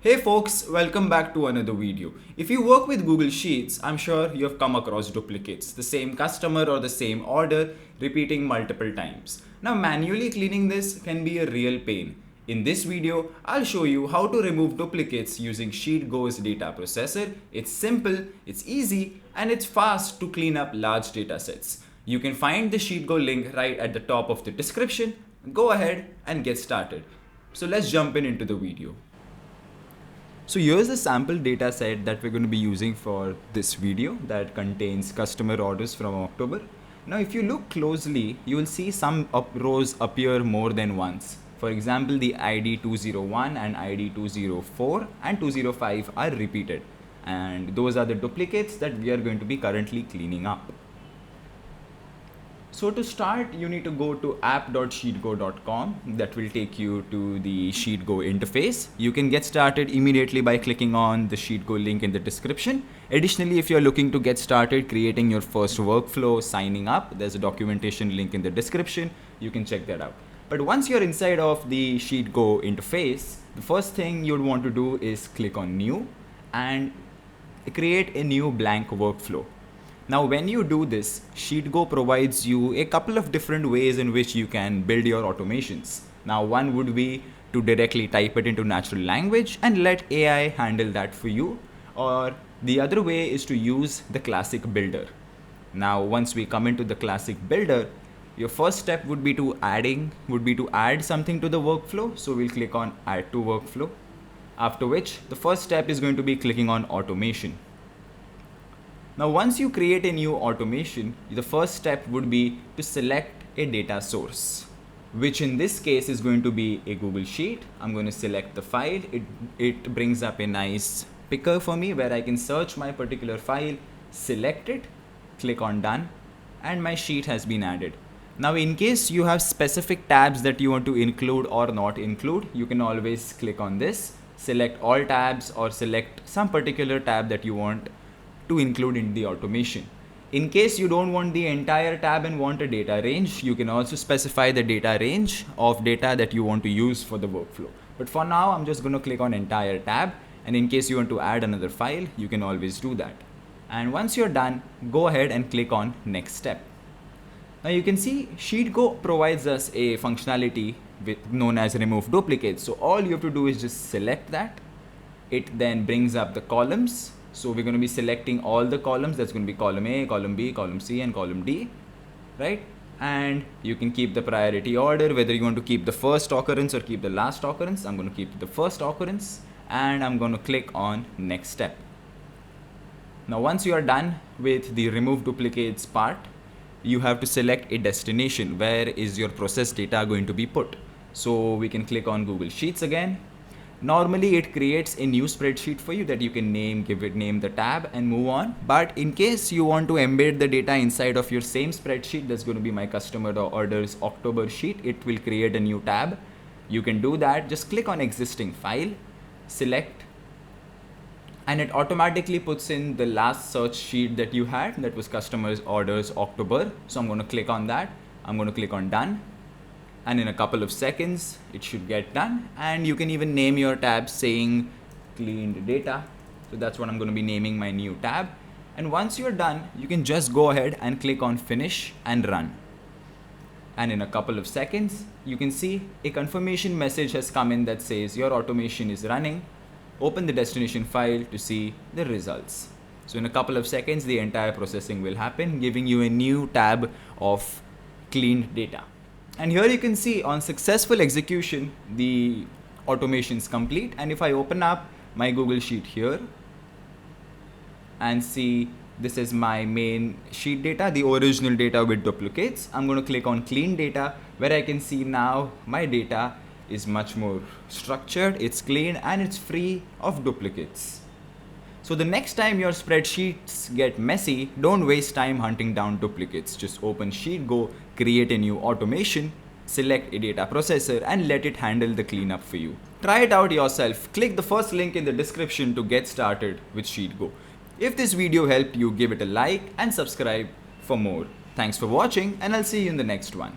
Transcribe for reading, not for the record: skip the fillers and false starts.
Hey folks, welcome back to another video. If you work with Google Sheets, I'm sure you have come across duplicates, the same customer or the same order repeating multiple times. Now manually cleaning this can be a real pain. In this video, I'll show you how to remove duplicates using Sheetgo's data processor. It's simple, it's easy, and it's fast to clean up large data sets. You can find the Sheetgo link right at the top of the description. Go ahead and get started. So let's jump into the video. So here's the sample data set that we're going to be using for this video that contains customer orders from October. Now if you look closely, you will see some rows appear more than once. For example, the ID 201 and ID 204 and 205 are repeated, and those are the duplicates that we are going to be currently cleaning up. So to start, you need to go to app.sheetgo.com. That will take you to the Sheetgo interface. You can get started immediately by clicking on the Sheetgo link in the description. Additionally, if you're looking to get started creating your first workflow, signing up, there's a documentation link in the description. You can check that out. But once you're inside of the Sheetgo interface, the first thing you'd want to do is click on New and create a new blank workflow. Now when you do this, Sheetgo provides you a couple of different ways in which you can build your automations. Now one would be to directly type it into natural language and let AI handle that for you, or the other way is to use the classic builder. Now once we come into the classic builder, your first step would be to add something to the workflow. So we'll click on add to workflow, after which the first step is going to be clicking on automation. Now once you create a new automation, the first step would be to select a data source, which in this case is going to be a Google Sheet. I'm going to select the file. It brings up a nice picker for me where I can search my particular file, select it, click on done, and my sheet has been added. Now in case you have specific tabs that you want to include or not include, you can always click on this, select all tabs, or select some particular tab that you want to include in the automation. In case you don't want the entire tab and want a data range, you can also specify the data range of data that you want to use for the workflow. But for now, I'm just going to click on entire tab, and in case you want to add another file, you can always do that. And once you're done, go ahead and click on next step. Now you can see Sheetgo provides us a functionality known as remove duplicates. So all you have to do is just select that. It then brings up the columns. So we're going to be selecting all the columns. That's going to be column A, column B, column C, and column D, right? And you can keep the priority order, whether you want to keep the first occurrence or keep the last occurrence. I'm going to keep the first occurrence, and I'm going to click on next step. Now once you are done with the remove duplicates part, you have to select a destination. Where is your process data going to be put? So we can click on Google Sheets again. Normally it creates a new spreadsheet for you that you can give it name the tab and move on. But in case you want to embed the data inside of your same spreadsheet, that's going to be my customer orders October sheet. It will create a new tab. You can do that. Just click on existing file, select, and it automatically puts in the last search sheet that you had, that was customers orders October. So I'm going to click on that. I'm going to click on done. And in a couple of seconds, it should get done. And you can even name your tab saying cleaned data. So that's what I'm going to be naming my new tab. And once you're done, you can just go ahead and click on finish and run. And in a couple of seconds, you can see a confirmation message has come in that says your automation is running. Open the destination file to see the results. So in a couple of seconds, the entire processing will happen, giving you a new tab of cleaned data. And here you can see on successful execution, the automation is complete. And if I open up my Google Sheet here and see this is my main sheet data, the original data with duplicates, I'm going to click on clean data, where I can see now my data is much more structured, it's clean, and it's free of duplicates. So the next time your spreadsheets get messy, don't waste time hunting down duplicates. Just open Sheetgo, create a new automation, select a data processor, and let it handle the cleanup for you. Try it out yourself. Click the first link in the description to get started with Sheetgo. If this video helped you, give it a like and subscribe for more. Thanks for watching, and I'll see you in the next one.